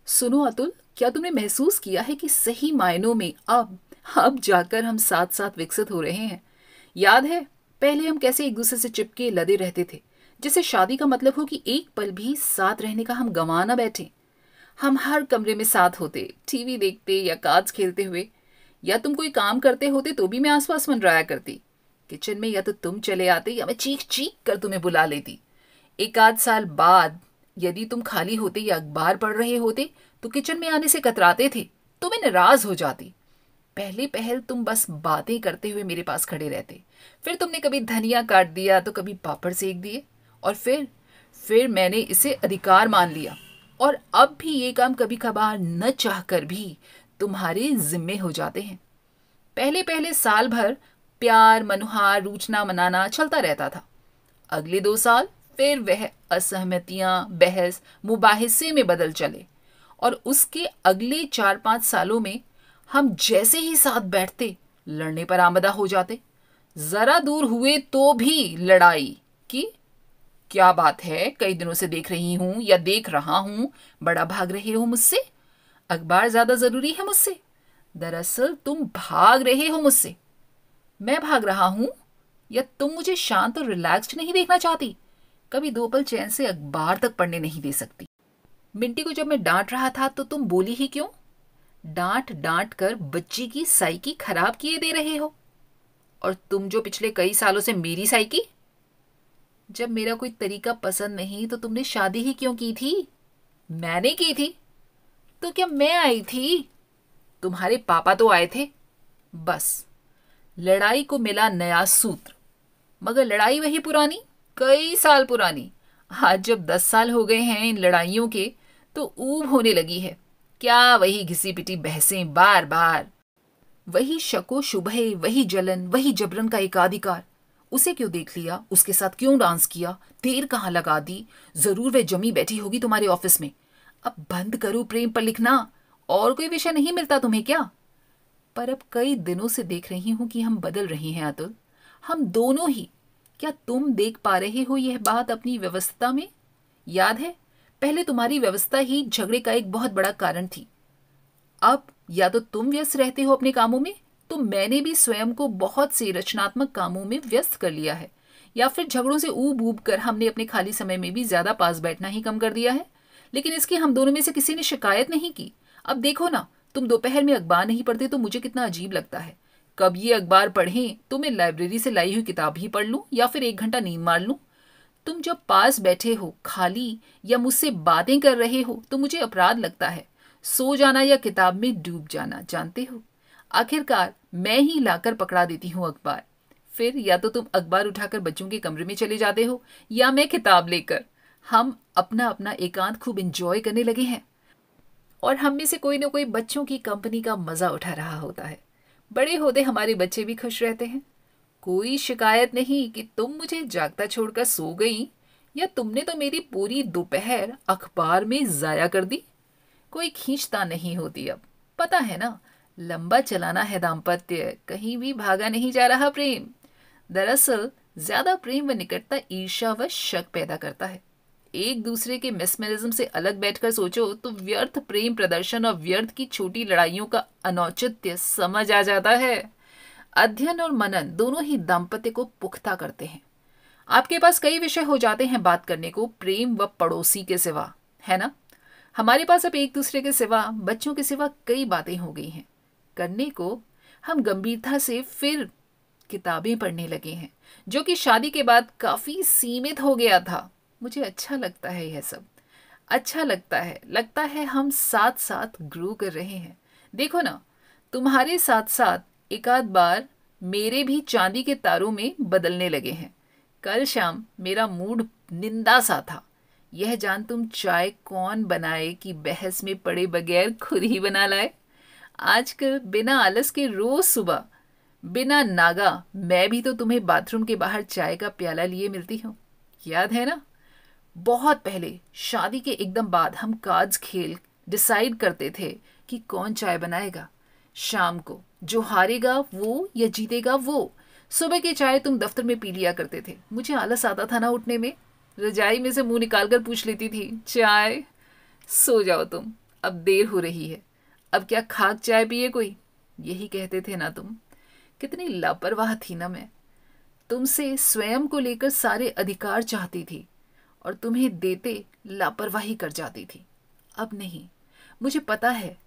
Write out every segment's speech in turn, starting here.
सुनो अतुल, क्या तुमने महसूस किया है कि सही मायनों में अब जाकर हम साथ साथ विकसित हो रहे हैं। याद है, पहले हम कैसे एक दूसरे से चिपके लदे रहते थे, जैसे शादी का मतलब हो कि एक पल भी साथ रहने का हम गंवा ना बैठे। हम हर कमरे में साथ होते, टीवी देखते या कार्ड्स खेलते हुए, या तुम कोई काम करते होते तो भी मैं आसपास मंडराया करती। किचन में या तो तुम चले आते या मैं चीख चीख कर तुम्हें बुला लेती। एक आध साल बाद यदि तुम खाली होते या अखबार पढ़ रहे होते तो किचन में आने से कतराते थे, तो मैं नाराज हो जाती। पहले पहल तुम बस बातें करते हुए मेरे पास खड़े रहते, फिर तुमने कभी धनिया काट दिया तो कभी पापड़ सेक दिए, और फिर मैंने इसे अधिकार मान लिया। और अब भी ये काम कभी कभार न चाहकर भी तुम्हारे जिम्मे हो जाते हैं। पहले पहले साल भर प्यार मनुहार रूठना मनाना चलता रहता था। अगले 2 साल फिर वह असहमतियां बहस मुबाहिसे में बदल चले, और उसके अगले 4-5 सालों में हम जैसे ही साथ बैठते लड़ने पर आमदा हो जाते। जरा दूर हुए तो भी लड़ाई की। क्या बात है, कई दिनों से देख रही हूं या देख रहा हूं, बड़ा भाग रहे हो मुझसे। अखबार ज्यादा जरूरी है मुझसे। दरअसल तुम भाग रहे हो मुझसे। मैं भाग रहा हूं, या तुम मुझे शांत और रिलैक्स्ड नहीं देखना चाहती। कभी 2 पल चैन से अखबार तक पढ़ने नहीं दे सकती। मिंटी को जब मैं डांट रहा था तो तुम बोली ही क्यों? डांट डांट कर बच्ची की साइकी खराब किए दे रहे हो। और तुम जो पिछले कई सालों से मेरी साइकी। जब मेरा कोई तरीका पसंद नहीं तो तुमने शादी ही क्यों की थी? मैंने की थी तो क्या मैं आई थी? तुम्हारे पापा तो आए थे। बस, लड़ाई को मिला नया सूत्र, मगर लड़ाई वही पुरानी, कई साल पुरानी। आज जब 10 साल हो गए हैं इन लड़ाइयों के, तो ऊब होने लगी है। क्या वही घिसी पिटी बहसें बार बार, वही शको शुबह, वही जलन, वही जबरन का एकाधिकार। उसे क्यों देख लिया, उसके साथ क्यों डांस किया, देर कहाँ लगा दी, जरूर वह जमी बैठी होगी तुम्हारे ऑफिस में। अब बंद करो प्रेम पर लिखना। और कोई विषय नहीं मिलता तुम्हें क्या? पर अब कई दिनों से देख रही हूं कि हम बदल रहे हैं अतुल, हम दोनों ही। क्या तुम देख पा रहे हो यह बात अपनी व्यवस्था में? याद है, पहले तुम्हारी व्यवस्था ही झगड़े का एक बहुत बड़ा कारण थी। अब या तो तुम व्यस्त रहते हो अपने कामों में, तो मैंने भी स्वयं को बहुत से रचनात्मक कामों में व्यस्त कर लिया है, या फिर झगड़ों से ऊब ऊब कर हमने अपने खाली समय में भी ज्यादा पास बैठना ही कम कर दिया है। लेकिन इसकी हम दोनों में से किसी ने शिकायत नहीं की। अब देखो ना, तुम दोपहर में अखबार नहीं पढ़ते तो मुझे कितना अजीब लगता है। कब ये अखबार पढ़ें तो मैं लाइब्रेरी से लाई हुई किताब ही पढ़ लूं, या फिर 1 घंटा नींद मार लूं। तुम जब पास बैठे हो खाली या मुझसे बातें कर रहे हो तो मुझे अपराध लगता है, सो जाना या किताब में डूब जाना, जानते हो। आखिरकार मैं ही लाकर पकड़ा देती हूँ अखबार। फिर या तो तुम अखबार उठाकर बच्चों के कमरे में चले जाते हो, या मैं किताब लेकर। हम अपना अपना एकांत खूब एंजॉय करने लगे हैं, और हम में से कोई ना कोई बच्चों की कंपनी का मजा उठा रहा होता है। बड़े होते हमारे बच्चे भी खुश रहते हैं। कोई शिकायत नहीं कि तुम मुझे जागता छोड़कर सो गई, या तुमने तो मेरी पूरी दोपहर अखबार में जाया कर दी। कोई खींचता नहीं होती अब। पता है ना, लंबा चलाना है दाम्पत्य, कहीं भी भागा नहीं जा रहा प्रेम। दरअसल ज्यादा प्रेम व निकटता ईर्ष्या व शक पैदा करता है। एक दूसरे के मेस्मेरिज्म से अलग बैठकर सोचो तो व्यर्थ प्रेम प्रदर्शन और व्यर्थ की छोटी लड़ाइयों का अनौचित्य समझ आ जाता है। अध्ययन और मनन दोनों ही दाम्पत्य को पुख्ता करते हैं। आपके पास कई विषय हो जाते हैं बात करने को, प्रेम व पड़ोसी के सिवा, है ना? हमारे पास अब एक दूसरे के सिवा, बच्चों के सिवा कई बातें हो गई हैं करने को। हम गंभीरता से फिर किताबें पढ़ने लगे हैं, जो कि शादी के बाद काफी सीमित हो गया था। मुझे अच्छा लगता है यह सब। अच्छा लगता है हम साथ साथ ग्रो कर रहे हैं। देखो ना, तुम्हारे साथ साथ एक आध बार मेरे भी चांदी के तारों में बदलने लगे हैं। कल शाम मेरा मूड निंदा सा था, यह जान तुम चाय कौन बनाए कि बहस में पड़े बगैर खुद ही बना लाए। आजकल बिना आलस के रोज सुबह, बिना नागा, मैं भी तो तुम्हें बाथरूम के बाहर चाय का प्याला लिए मिलती हूँ। याद है ना? बहुत पहले शादी के एकदम बाद हम कार्ड्स खेल डिसाइड करते थे कि कौन चाय बनाएगा। शाम को जो हारेगा वो या जीतेगा वो। सुबह की चाय तुम दफ्तर में पी लिया करते थे। मुझे आलस आता था ना उठने में, रजाई में से मुंह निकाल कर पूछ लेती थी, चाय? सो जाओ तुम, अब देर हो रही है, अब क्या खाक चाय पिए कोई, यही कहते थे ना तुम। कितनी लापरवाह थी ना मैं। तुमसे स्वयं को लेकर सारे अधिकार चाहती थी और तुम्हें देते लापरवाही कर जाती थी। अब नहीं, मुझे पता है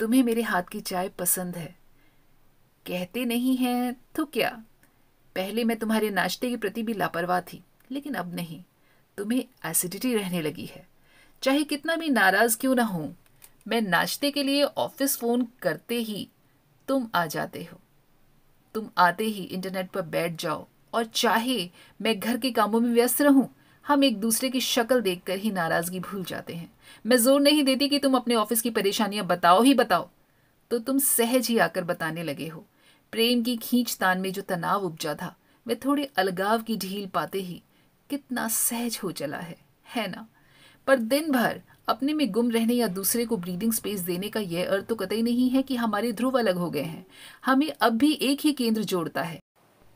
तुम्हें मेरे हाथ की चाय पसंद है। कहते नहीं हैं तो क्या, पहले मैं तुम्हारे नाश्ते के प्रति भी लापरवाह थी, लेकिन अब नहीं। तुम्हें एसिडिटी रहने लगी है। चाहे कितना भी नाराज क्यों ना हूं, मैं नाश्ते के लिए ऑफिस फोन करते ही तुम आ जाते हो। तुम आते ही इंटरनेट पर बैठ जाओ और चाहे मैं घर के कामों में व्यस्त रहूं, हम एक दूसरे की शक्ल देखकर ही नाराजगी भूल जाते हैं। मैं जोर नहीं देती कि तुम अपने ऑफिस की परेशानियां बताओ ही बताओ, तो तुम सहज ही आकर बताने लगे हो। प्रेम की खींचतान में जो तनाव उपजा था, वह थोड़े अलगाव की ढील पाते ही कितना सहज हो चला है ना। पर दिन भर अपने में गुम रहने या दूसरे को ब्रीदिंग स्पेस देने का यह अर्थ तो कतई नहीं है कि हमारे ध्रुव अलग हो गए हैं। हमें अब भी एक ही केंद्र जोड़ता है।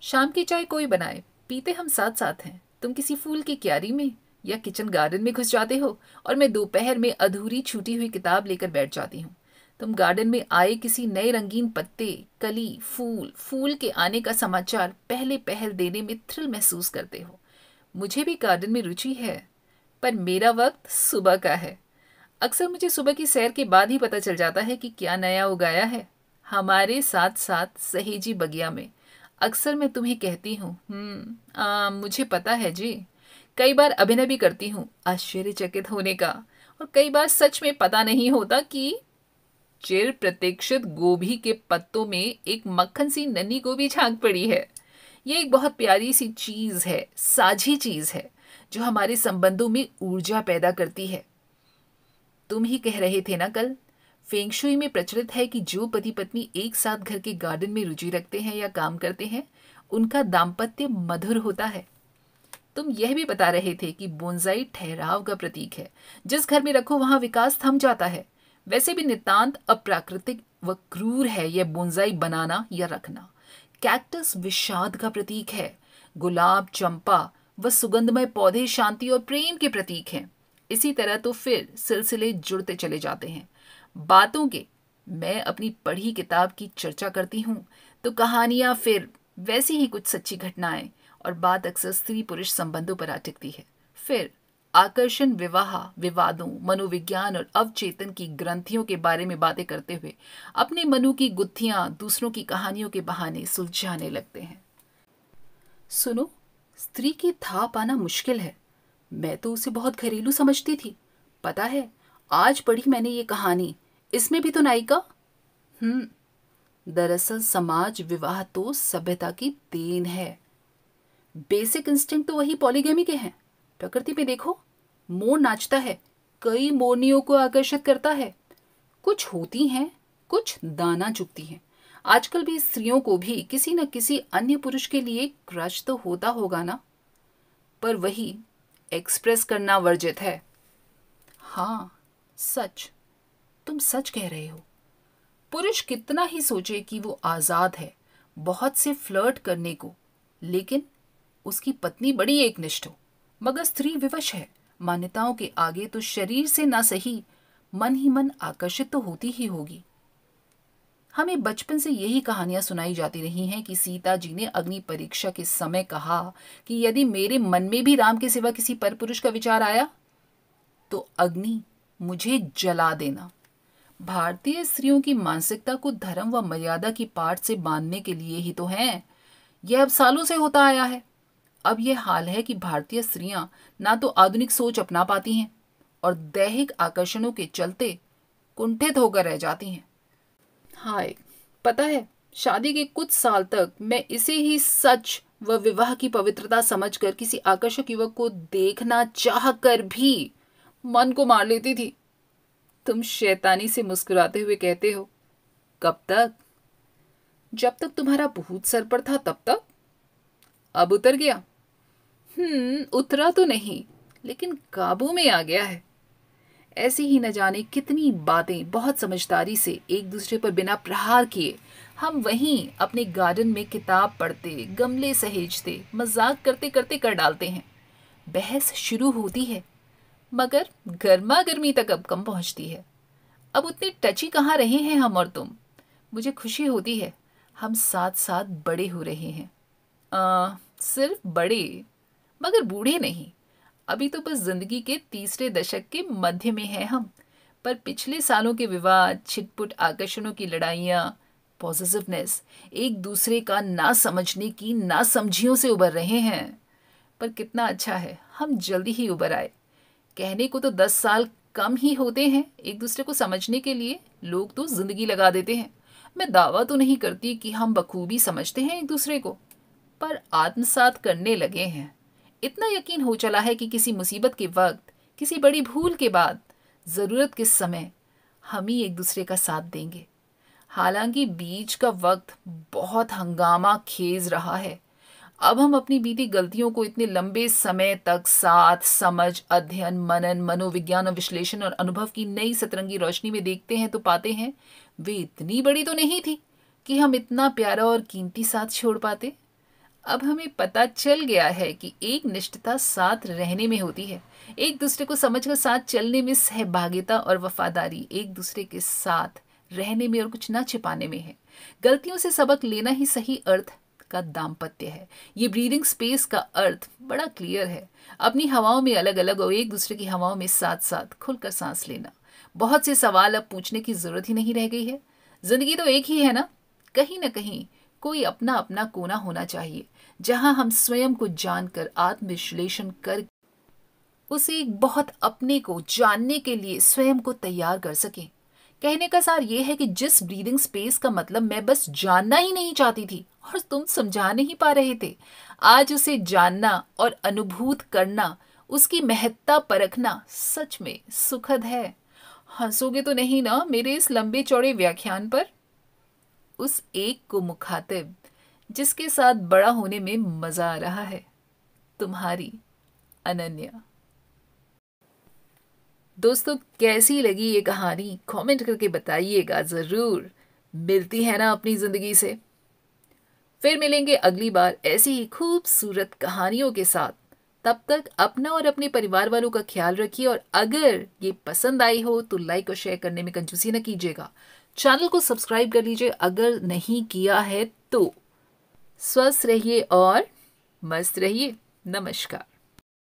शाम की चाय कोई बनाए, पीते हम साथ साथ हैं। तुम किसी फूल की क्यारी में या किचन गार्डन में घुस जाते हो और मैं दोपहर में अधूरी छूटी हुई किताब लेकर बैठ जाती हूँ। तुम गार्डन में आए किसी नए रंगीन पत्ते, कली, फूल के आने का समाचार पहले पहल देने में थ्रिल महसूस करते हो। मुझे भी गार्डन में रुचि है, पर मेरा वक्त सुबह का है। अक्सर मुझे सुबह की सैर के बाद ही पता चल जाता है कि क्या नया उगाया है हमारे साथ साथ सहेजी बगिया में। अक्सर मैं तुम्हें कहती हूँ, मुझे पता है जी। कई बार अभिनय भी करती हूँ आश्चर्यचकित होने का, और कई बार सच में पता नहीं होता कि चिर प्रतीक्षित गोभी के पत्तों में एक मक्खन सी नन्ही गोभी झांक पड़ी है। ये एक बहुत प्यारी सी चीज है, साझी चीज है, जो हमारे संबंधों में ऊर्जा पैदा करती है। तुम ही कह रहे थे ना कल, फेंगशुई में प्रचलित है कि जो पति पत्नी एक साथ घर के गार्डन में रुचि रखते हैं या काम करते हैं, उनका दाम्पत्य मधुर होता है। तुम यह भी बता रहे थे कि बोनसाई ठहराव का प्रतीक है। जिस घर में रखो वहां विकास थम जाता है। वैसे भी नितांत अप्राकृतिक व क्रूर है यह बोनसाई बनाना या रखना। कैक्टस विषाद का प्रतीक है। गुलाब, चंपा व सुगंधमय पौधे शांति और प्रेम के प्रतीक हैं। इसी तरह तो फिर सिलसिले जुड़ते चले जाते हैं। बातों के मैं अपनी पढ़ी किताब की चर्चा करती हूँ तो कहानियां फिर वैसी ही कुछ सच्ची घटनाएं, और बात अक्सर स्त्री पुरुष संबंधों पर आ टिकती है। फिर आकर्षण, विवाह, विवादों, मनोविज्ञान और अवचेतन की ग्रंथियों के बारे में बातें करते हुए अपने मनु की गुत्थियां दूसरों की कहानियों के बहाने सुलझाने लगते हैं। सुनो, स्त्री की था पाना मुश्किल है। मैं तो उसे बहुत घरेलू समझती थी। पता है, आज पढ़ी मैंने ये कहानी, इसमें भी तो नायिका। दरअसल समाज विवाह तो सभ्यता की देन है। बेसिक इंस्टिंक्ट तो वही पॉलीगैमी के हैं। प्रकृति में देखो, मोर नाचता है, कई मोरनियों को आकर्षित करता है। कुछ होती हैं, कुछ दाना चुगती हैं। आजकल भी स्त्रियों को भी किसी न किसी अन्य पुरुष के लिए क्रश तो होता होगा ना, पर वही एक्सप्रेस करना वर्जित है। हाँ, सच, तुम सच कह रहे हो। पुरुष कितना ही सोचे कि वो आजाद है बहुत से फ्लर्ट करने को, लेकिन उसकी पत्नी बड़ी एकनिष्ठ हो, मगर स्त्री विवश है। मान्यताओं के आगे तो शरीर से ना सही, मन ही मन आकर्षित तो होती ही होगी। हमें बचपन से यही कहानियां सुनाई जाती रही हैं कि सीता जी ने अग्नि परीक्षा के समय कहा कि यदि मेरे मन में भी राम के सिवा किसी पर पुरुष का विचार आया तो अग्नि मुझे जला देना। भारतीय स्त्रियों की मानसिकता को धर्म व मर्यादा की पाट से बांधने के लिए ही तो है। यह अब सालों से होता आया है। अब यह हाल है कि भारतीय स्त्रियां ना तो आधुनिक सोच अपना पाती हैं और दैहिक आकर्षणों के चलते कुंठित होकर रह जाती हैं। हाय, पता है, शादी के कुछ साल तक मैं इसे ही सच व विवाह की पवित्रता समझकर किसी आकर्षक युवक को देखना चाह कर भी मन को मार लेती थी। तुम शैतानी से मुस्कुराते हुए कहते हो, कब तक? जब तक तुम्हारा भूत सर पर था तब तक। अब उतर गया? उतरा तो नहीं, लेकिन काबू में आ गया है। ऐसी ही न जाने कितनी बातें बहुत समझदारी से एक दूसरे पर बिना प्रहार किए हम वहीं अपने गार्डन में किताब पढ़ते, गमले सहेजते, मजाक करते करते कर डालते हैं। बहस शुरू होती है, मगर गर्मा गर्मी तक अब कम पहुंचती है। अब उतने टची कहाँ रहे हैं हम और तुम। मुझे खुशी होती है हम साथ साथ बड़े हो रहे हैं। सिर्फ बड़े, मगर बूढ़े नहीं। अभी तो बस जिंदगी के तीसरे दशक के मध्य में हैं हम। पर पिछले सालों के विवाद, छिटपुट आकर्षणों की लड़ाइयाँ, पॉजिटिवनेस, एक दूसरे का ना समझने की नासमझियों से उबर रहे हैं। पर कितना अच्छा है हम जल्दी ही उबर आए। कहने को तो 10 साल कम ही होते हैं एक दूसरे को समझने के लिए, लोग तो जिंदगी लगा देते हैं। मैं दावा तो नहीं करती कि हम बखूबी समझते हैं एक दूसरे को, पर आत्मसात करने लगे हैं। इतना यकीन हो चला है कि किसी मुसीबत के वक्त, किसी बड़ी भूल के बाद, ज़रूरत के समय हम ही एक दूसरे का साथ देंगे। हालांकि बीच का वक्त बहुत हंगामा खेज रहा है। अब हम अपनी बीती गलतियों को इतने लंबे समय तक साथ, समझ, अध्ययन, मनन, मनोविज्ञान और विश्लेषण और अनुभव की नई सतरंगी रोशनी में देखते हैं तो पाते हैं वे इतनी बड़ी तो नहीं थी कि हम इतना प्यारा और कीमती साथ छोड़ पाते। अब हमें पता चल गया है कि एक निष्ठता साथ रहने में होती है, एक दूसरे को समझकर साथ चलने में, सहभागिता और वफादारी एक दूसरे के साथ रहने में और कुछ ना छिपाने में है। गलतियों से सबक लेना ही सही अर्थ का दाम्पत्य है। ये ब्रीदिंग स्पेस का अर्थ बड़ा क्लियर है। अपनी हवाओं में अलग अलग और एक दूसरे की हवाओं में साथ साथ खुलकर सांस लेना। बहुत से सवाल अब पूछने की जरूरत ही नहीं रह गई है। जिंदगी तो एक ही है ना। कहीं ना कहीं कोई अपना अपना कोना होना चाहिए जहां हम स्वयं को जानकर, आत्मविश्लेषण कर उसे एक बहुत अपने को जानने के लिए स्वयं को तैयार कर सकें। कहने का सार यह है कि जिस ब्रीदिंग स्पेस का मतलब मैं बस जानना ही नहीं चाहती थी और तुम समझा नहीं पा रहे थे, आज उसे जानना और अनुभूत करना, उसकी महत्ता परखना सच में सुखद है। हंसोगे तो नहीं ना मेरे इस लंबे चौड़े व्याख्यान पर? उस एक को मुखातिब जिसके साथ बड़ा होने में मजा आ रहा है, तुम्हारी अनन्या। दोस्तों, कैसी लगी ये कहानी कमेंट करके बताइएगा ज़रूर। मिलती है ना अपनी ज़िंदगी से। फिर मिलेंगे अगली बार ऐसी ही खूबसूरत कहानियों के साथ। तब तक अपना और अपने परिवार वालों का ख्याल रखिए और अगर ये पसंद आई हो तो लाइक और शेयर करने में कंजूसी न कीजिएगा। चैनल को सब्सक्राइब कर लीजिए अगर नहीं किया है तो। स्वस्थ रहिए और मस्त रहिए। नमस्कार।